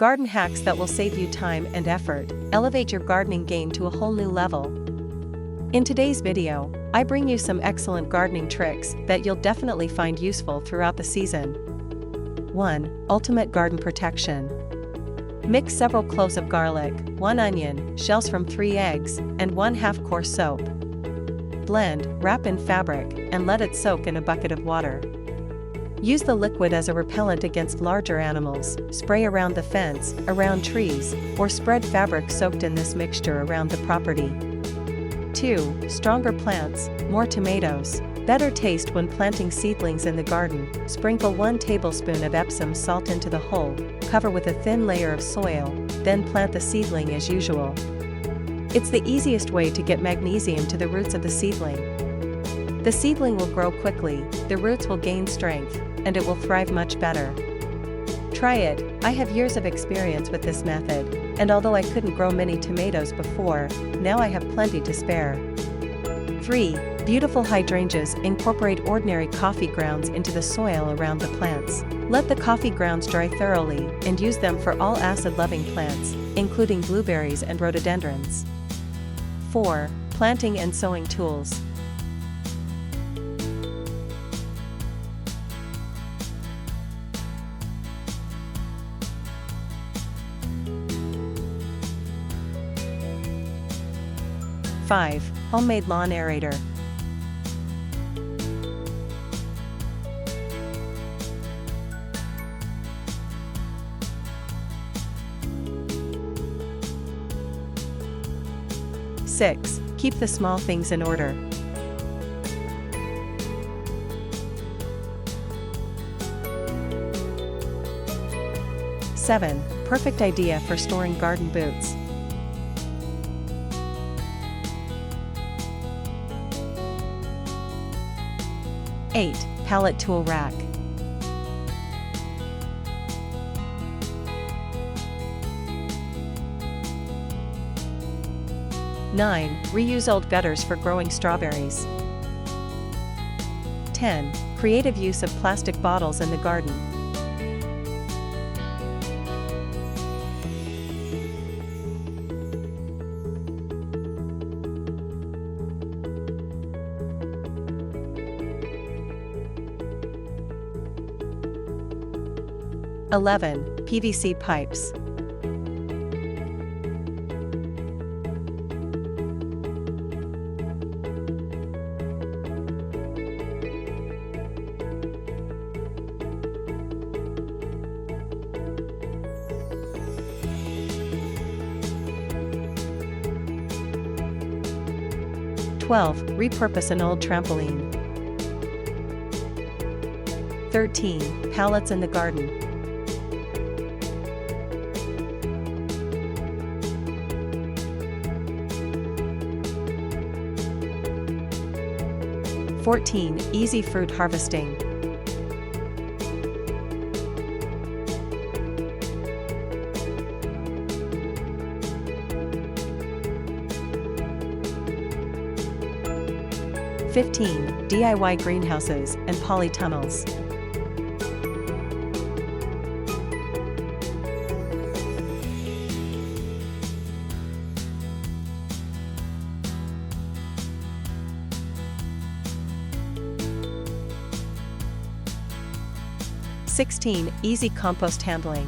Garden hacks that will save you time and effort, elevate your gardening game to a whole new level. In today's video, I bring you some excellent gardening tricks that you'll definitely find useful throughout the season. 1. Ultimate garden protection. Mix several cloves of garlic, 1 onion, shells from 3 eggs, and 1/2 coarse soap. Blend, wrap in fabric, and let it soak in a bucket of water. Use the liquid as a repellent against larger animals, spray around the fence, around trees, or spread fabric soaked in this mixture around the property. 2. Stronger plants, more tomatoes. Better taste when planting seedlings in the garden. Sprinkle 1 tablespoon of Epsom salt into the hole, cover with a thin layer of soil, then plant the seedling as usual. It's the easiest way to get magnesium to the roots of the seedling. The seedling will grow quickly, the roots will gain strength, and it will thrive much better. Try it. I have years of experience with this method, and although I couldn't grow many tomatoes before, now I have plenty to spare. 3. Beautiful hydrangeas. Incorporate ordinary coffee grounds into the soil around the plants. Let the coffee grounds dry thoroughly and use them for all acid-loving plants, including blueberries and rhododendrons. 4. Planting and sowing tools. '5. Homemade lawn aerator. '6. Keep the small things in order. '7. Perfect idea for storing garden boots. 8. Pallet tool rack. 9. Reuse old gutters for growing strawberries. 10. Creative use of plastic bottles in the garden. '11. PVC pipes. 12. Repurpose an old trampoline. 13. Pallets in the garden. 14. Easy fruit harvesting. 15. DIY greenhouses and polytunnels. 16. Easy compost handling.